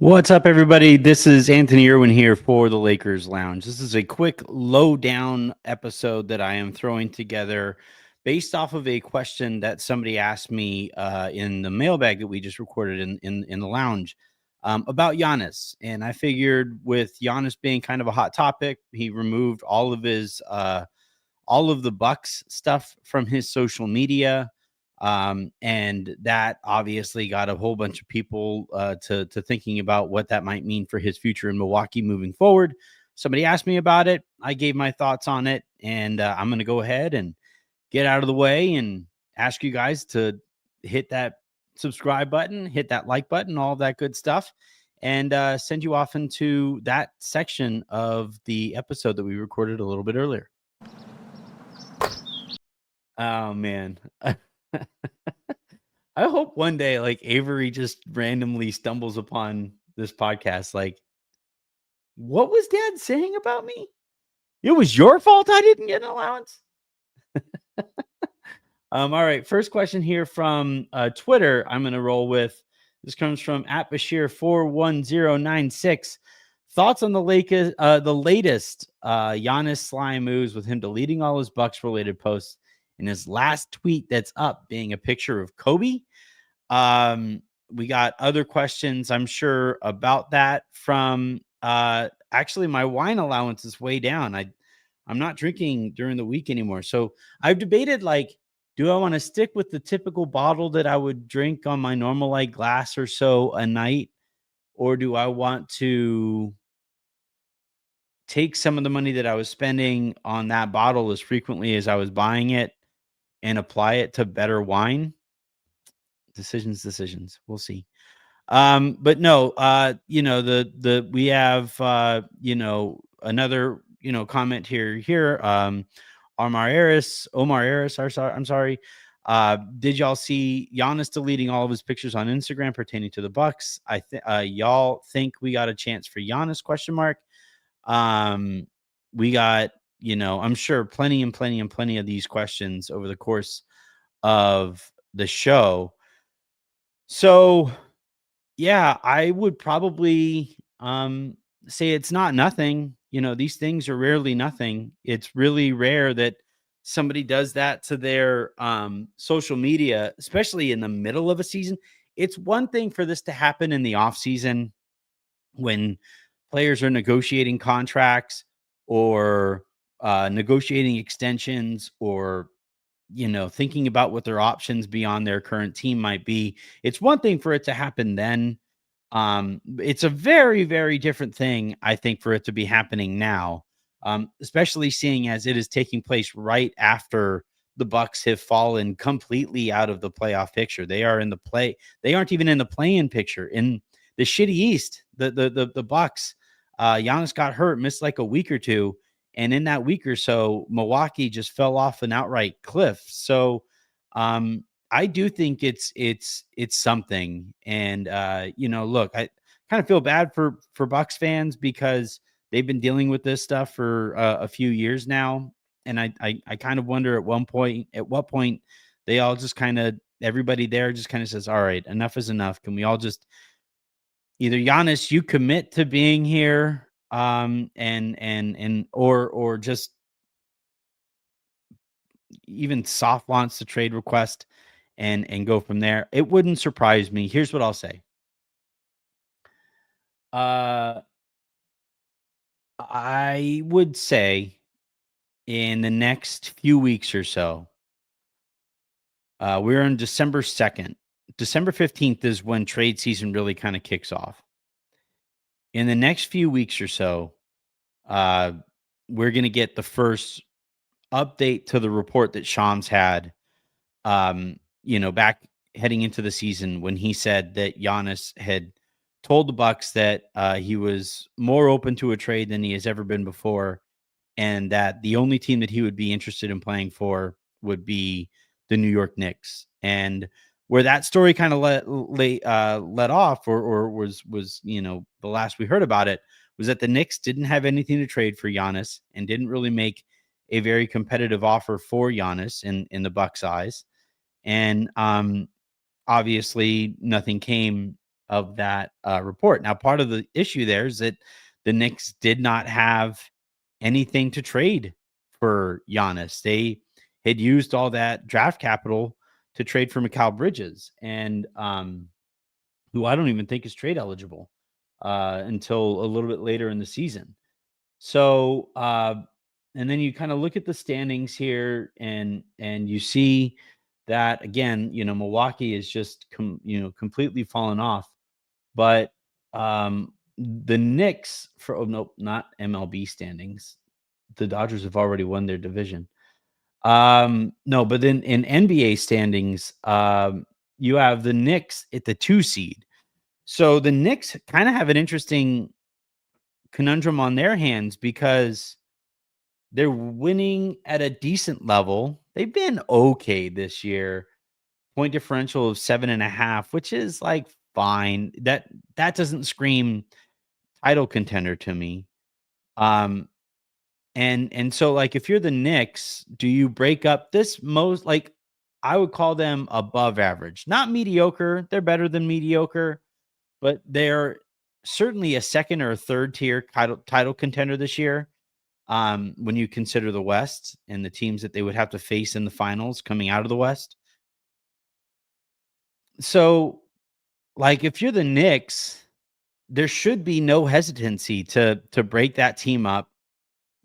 What's up, everybody? This is Anthony Irwin here for the Lakers Lounge. This is a quick lowdown episode that I am throwing together based off of a question that somebody asked me in the mailbag that we just recorded in the lounge about Giannis. And I figured with Giannis being kind of a hot topic, he removed all of the Bucks stuff from his social media. And that obviously got a whole bunch of people to thinking about what that might mean for his future in Milwaukee moving forward. Somebody asked me about it. I gave my thoughts on it, and I'm going to go ahead and get out of the way and ask you guys to hit that subscribe button, hit that like button, all of that good stuff, and send you off into that section of the episode that we recorded a little bit earlier. Oh, man. I hope one day, like, Avery just randomly stumbles upon this podcast. Like, what was Dad saying about me? It was your fault I didn't get an allowance. All right. First question here from Twitter. I'm going to roll with. This comes from @Bashir41096. Thoughts on the latest Giannis slime moves with him deleting all his Bucks related posts and his last tweet that's up being a picture of Kobe. We got other questions, I'm sure, about that from actually my wine allowance is way down. I'm not drinking during the week anymore. So I've debated, like, do I want to stick with the typical bottle that I would drink on my normal like glass or so a night, or do I want to take some of the money that I was spending on that bottle as frequently as I was buying it and apply it to better wine? Decisions. We'll see. But no, we have another comment here. Omar Harris, I'm sorry. Did y'all see Giannis deleting all of his pictures on Instagram pertaining to the Bucks? Y'all think we got a chance for Giannis? Question mark. We got, I'm sure plenty of these questions over the course of the show. So yeah, I would probably say it's not nothing. These things are rarely nothing. It's really rare that somebody does that to their social media, especially in the middle of a season. It's one thing for this to happen in the off season when players are negotiating contracts or negotiating extensions or thinking about what their options beyond their current team might be. It's one thing for it to happen then. It's a very, very different thing, I think, for it to be happening now, especially seeing as it is taking place right after the Bucks have fallen completely out of the playoff picture. They are in the play. They aren't even in the play-in picture in the shitty East. The Bucks. Giannis got hurt, missed like a week or two. And in that week or so, Milwaukee just fell off an outright cliff. So I do think it's something. And look, I kind of feel bad for Bucks fans because they've been dealing with this stuff for a few years now. And I kind of wonder at what point they all just kind of, everybody there just kind of says, all right, enough is enough. Can we all just either Giannis, you commit to being here, or just even soft launch the trade request and go from there. It wouldn't surprise me. Here's what I'll say. I would say in the next few weeks or so, we're on December 2nd. December 15th is when trade season really kind of kicks off. In the next few weeks or so, we're going to get the first update to the report that Shams had, back heading into the season when he said that Giannis had told the Bucks that he was more open to a trade than he has ever been before, and that the only team that he would be interested in playing for would be the New York Knicks. And where that story kind of let off, or was the last we heard about it, was that the Knicks didn't have anything to trade for Giannis and didn't really make a very competitive offer for Giannis in the Bucks' eyes. And obviously nothing came of that report. Now, part of the issue there is that the Knicks did not have anything to trade for Giannis. They had used all that draft capital to trade for Mikal Bridges, and who I don't even think is trade eligible until a little bit later in the season. So, and then you kind of look at the standings here, and you see that again, Milwaukee is just completely fallen off. But the Knicks for nope, not MLB standings. The Dodgers have already won their division. No, but then in NBA standings, you have the Knicks at the 2 seed. So the Knicks kind of have an interesting conundrum on their hands because they're winning at a decent level. They've been okay this year. Point differential of 7.5, which is like fine. That doesn't scream title contender to me. Um, and so like if you're the Knicks, do you break up this most like I would call them above average, not mediocre. They're better than mediocre, but they're certainly a second or a third tier title contender this year. When you consider the West and the teams that they would have to face in the finals coming out of the West. So, like, if you're the Knicks, there should be no hesitancy to break that team up,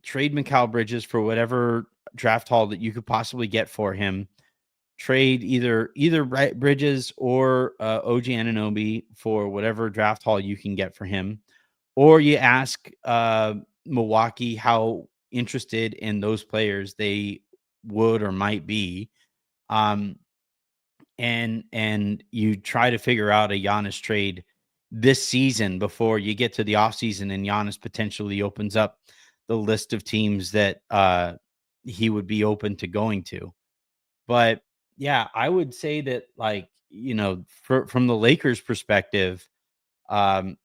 trade Mikal Bridges for whatever draft haul that you could possibly get for him. Trade either Bridges or OG Anunoby for whatever draft haul you can get for him, or you ask Milwaukee how interested in those players they would or might be. Um, and you try to figure out a Giannis trade this season before you get to the offseason and Giannis potentially opens up the list of teams that he would be open to going to. But yeah, I would say that like, from the Lakers perspective, um,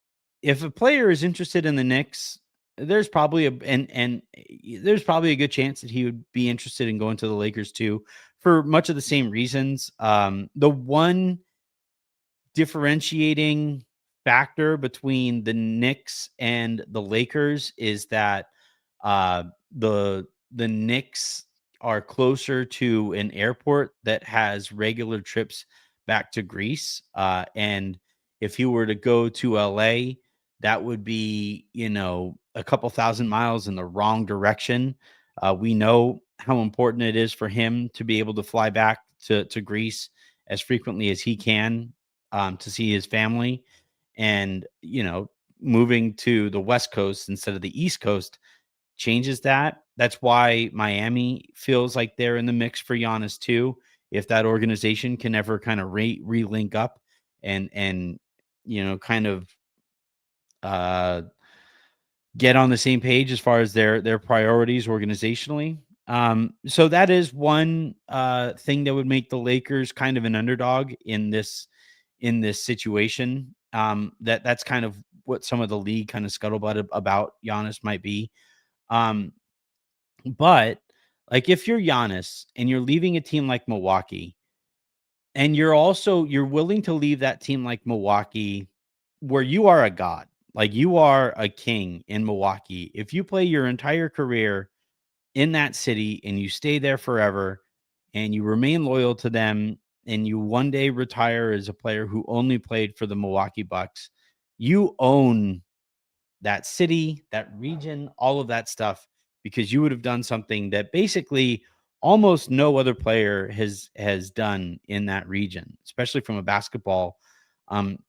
if a player is interested in the Knicks, there's probably there's probably a good chance that he would be interested in going to the Lakers too, for much of the same reasons. The one differentiating factor between the Knicks and the Lakers is that uh, the Knicks are closer to an airport that has regular trips back to Greece, and if you were to go to LA, that would be a couple thousand miles in the wrong direction. We know how important it is for him to be able to fly back to Greece as frequently as he can to see his family. And, moving to the West Coast instead of the East Coast changes that. That's why Miami feels like they're in the mix for Giannis too. If that organization can ever kind of re-link up and kind of uh get on the same page as far as their priorities organizationally. So that is one thing that would make the Lakers kind of an underdog in this situation. That's kind of what some of the league kind of scuttlebutt about Giannis might be. Um, but like if you're Giannis and you're leaving a team like Milwaukee, and you're willing to leave that team like Milwaukee, where you are a god, like you are a king in Milwaukee. If you play your entire career in that city and you stay there forever and you remain loyal to them and you one day retire as a player who only played for the Milwaukee Bucks, you own that city, that region, all of that stuff, because you would have done something that basically almost no other player has done in that region, especially from a basketball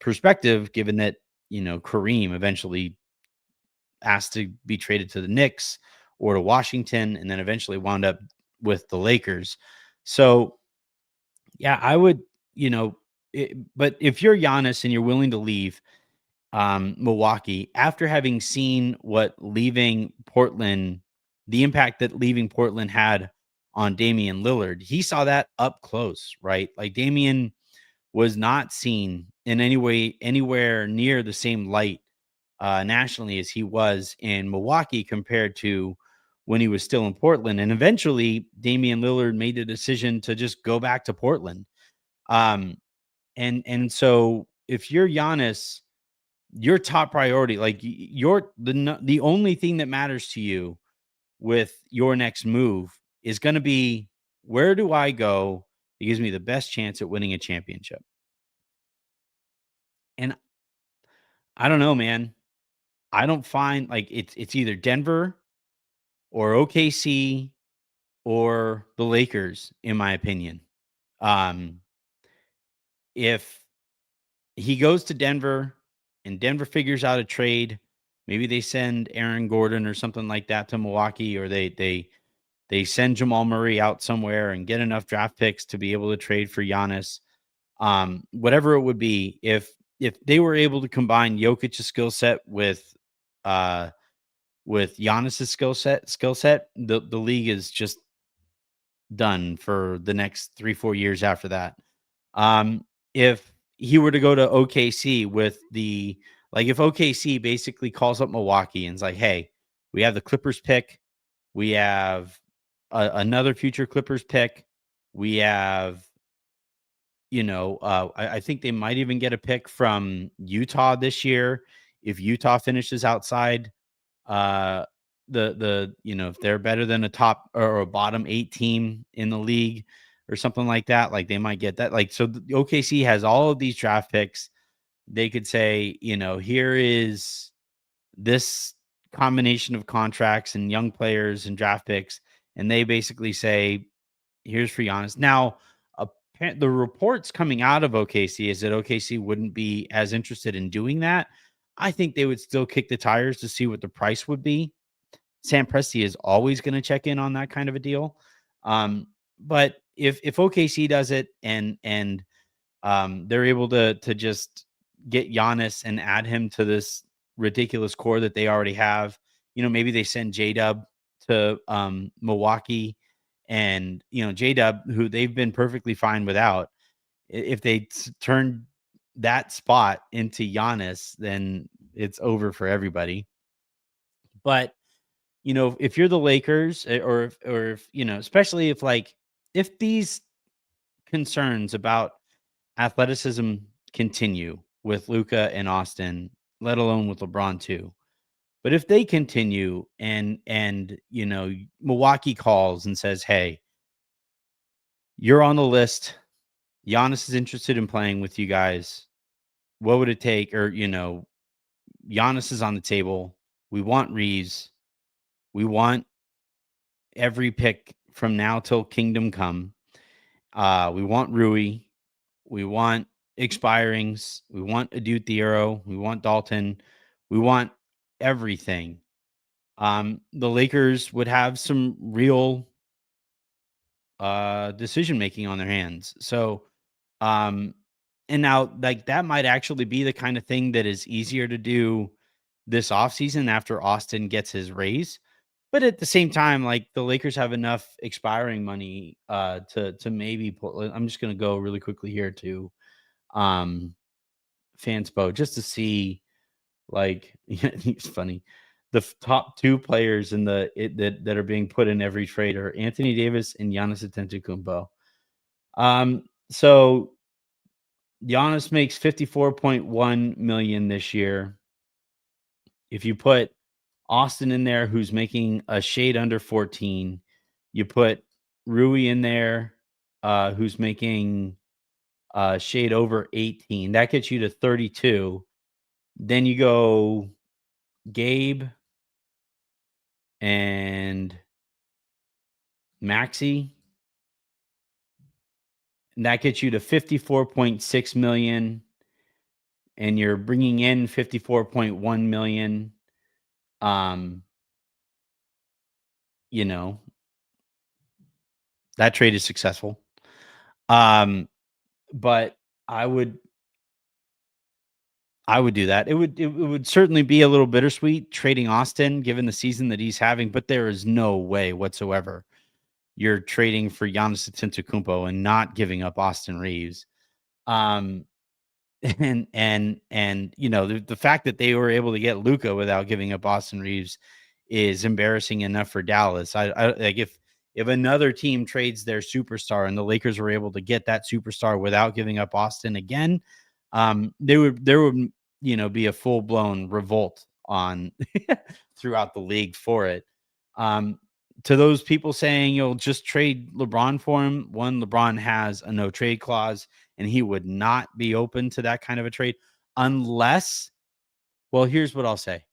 perspective, given that Kareem eventually asked to be traded to the Knicks or to Washington, and then eventually wound up with the Lakers. So yeah, I would, but if you're Giannis and you're willing to leave, Milwaukee, after having seen what leaving Portland, the impact that leaving Portland had on Damian Lillard, he saw that up close, right? Like Damian was not seen in any way, anywhere near the same light nationally as he was in Milwaukee compared to when he was still in Portland. And eventually, Damian Lillard made the decision to just go back to Portland. Um, and so if you're Giannis, your top priority, like the only thing that matters to you with your next move is going to be, where do I go that gives me the best chance at winning a championship? And I don't know, man. I don't find like it's either Denver or OKC or the Lakers, in my opinion. Um, if he goes to Denver and Denver figures out a trade, maybe they send Aaron Gordon or something like that to Milwaukee, or they send Jamal Murray out somewhere and get enough draft picks to be able to trade for Giannis. Whatever it would be, if they were able to combine Jokic's skill set uh with Giannis's skill set, the league is just done for the next 3-4 years after that. If he were to go to OKC with the like, if OKC basically calls up Milwaukee and is like, "Hey, we have the Clippers pick, we have another future Clippers pick, we have, I think they might even get a pick from Utah this year if Utah finishes outside uh if they're better than a top or a bottom 8 team in the league or something like that, like they might get that. Like, so the OKC has all of these draft picks. They could say, here is this combination of contracts and young players and draft picks, and they basically say, here's for Giannis. Now, the reports coming out of OKC is that OKC wouldn't be as interested in doing that. I think they would still kick the tires to see what the price would be. Sam Presti is always going to check in on that kind of a deal. But if OKC does it and they're able to just get Giannis and add him to this ridiculous core that they already have, maybe they send J-Dub to Milwaukee, and J-Dub, who they've been perfectly fine without. If they turn that spot into Giannis, then it's over for everybody. But if you're the Lakers, or if especially if these concerns about athleticism continue with Luka and Austin, let alone with LeBron too. But if they continue and Milwaukee calls and says, "Hey, you're on the list. Giannis is interested in playing with you guys. What would it take?" Or Giannis is on the table. We want Reeves. We want every pick from now till kingdom come. We want Rui. We want expirings. We want Adute Theoro. We want Dalton. We want everything. The Lakers would have some real decision making on their hands. So, um, and now like that might actually be the kind of thing that is easier to do this offseason after Austin gets his raise. But at the same time, like the Lakers have enough expiring money to maybe pull. I'm just gonna go really quickly here to um Fanspo just to see, like, yeah, it's funny. The top two players that are being put in every trade are Anthony Davis and Giannis Antetokounmpo. So Giannis makes 54.1 million this year. If you put Austin in there, who's making a shade under 14, you put Rui in there, who's making a shade over 18. That gets you to 32. Then you go Gabe and Maxi, and that gets you to 54.6 million, and you're bringing in 54.1 million. Um, you know, that trade is successful. But I would do that. It would certainly be a little bittersweet trading Austin given the season that he's having, but there is no way whatsoever you're trading for Giannis Antetokounmpo and not giving up Austin Reeves. Um, and the fact that they were able to get Luka without giving up Austin Reeves is embarrassing enough for Dallas. I like if another team trades their superstar and the Lakers were able to get that superstar without giving up Austin again, there would, be a full-blown revolt on throughout the league for it. Um, to those people saying you'll just trade LeBron for him, one, LeBron has a no trade clause, and he would not be open to that kind of a trade unless, well, here's what I'll say.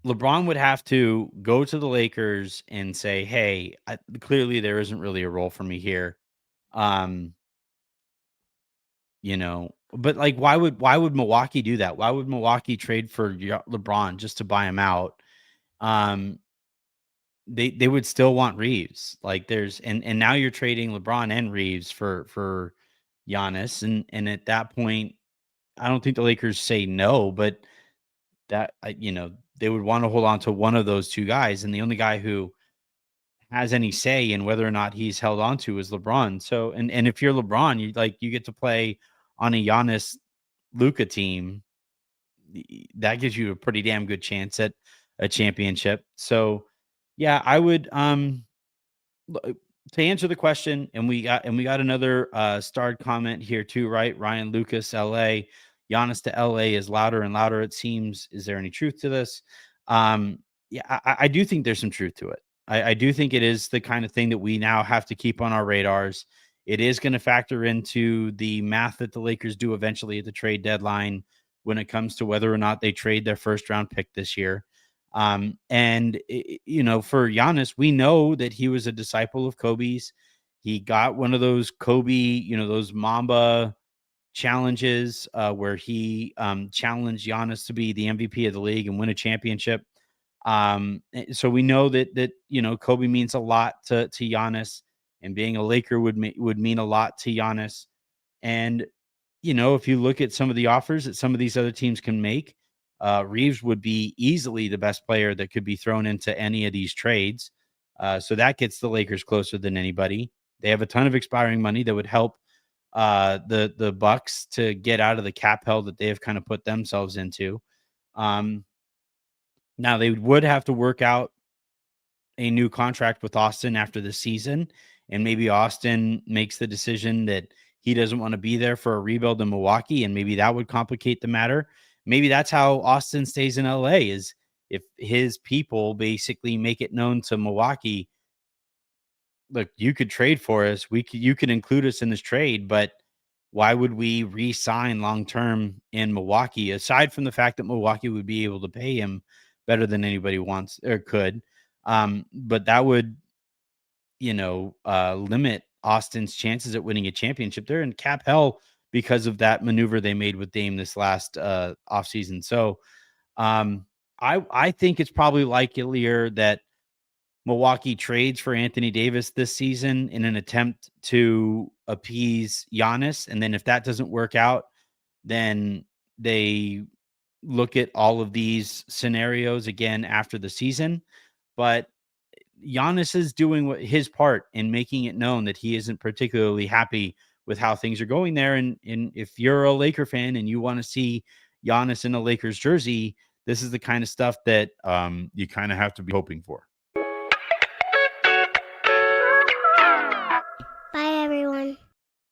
LeBron would have to go to the Lakers and say, "Hey, clearly there isn't really a role for me here." Um, but like, why would Milwaukee do that? Why would Milwaukee trade for LeBron just to buy him out? Um, they would still want Reeves. Like, there's and now you're trading LeBron and Reeves for Giannis, and at that point, I don't think the Lakers say no, but they would want to hold on to one of those two guys, and the only guy who has any say in whether or not he's held on to is LeBron. So, and if you're LeBron, you get to play on a Giannis Luca team. That gives you a pretty damn good chance at a championship. So, yeah, I would to answer the question, and we got another starred comment here too, right? Ryan Lucas, LA. Giannis to LA is louder and louder, it seems. Is there any truth to this? Yeah, I do think there's some truth to it. I do think it is the kind of thing that we now have to keep on our radars. It is going to factor into the math that the Lakers do eventually at the trade deadline when it comes to whether or not they trade their first round pick this year. For Giannis, we know that he was a disciple of Kobe's. He got one of those Kobe, those Mamba challenges where he challenged Giannis to be the MVP of the league and win a championship. So we know that Kobe means a lot to Giannis, and being a Laker would mean a lot to Giannis. And if you look at some of the offers that some of these other teams can make, Reeves would be easily the best player that could be thrown into any of these trades. So that gets the Lakers closer than anybody. They have a ton of expiring money that would help the Bucks to get out of the cap hell that they have kind of put themselves into. Um, Now they would have to work out a new contract with Austin after the season, and maybe Austin makes the decision that he doesn't want to be there for a rebuild in Milwaukee, and maybe that would complicate the matter. Maybe that's how Austin stays in LA, is if his people basically make it known to Milwaukee, look, you could trade for us. You could include us in this trade, but why would we re-sign long term in Milwaukee? Aside from the fact that Milwaukee would be able to pay him better than anybody wants or could, but that would limit Austin's chances at winning a championship. They're in cap hell because of that maneuver they made with Dame this last offseason. So I think it's probably likelier that Milwaukee trades for Anthony Davis this season in an attempt to appease Giannis. And then if that doesn't work out, then they look at all of these scenarios again after the season. But Giannis is doing his part in making it known that he isn't particularly happy with how things are going there. And if you're a Laker fan and you want to see Giannis in a Lakers jersey, this is the kind of stuff that you kind of have to be hoping for.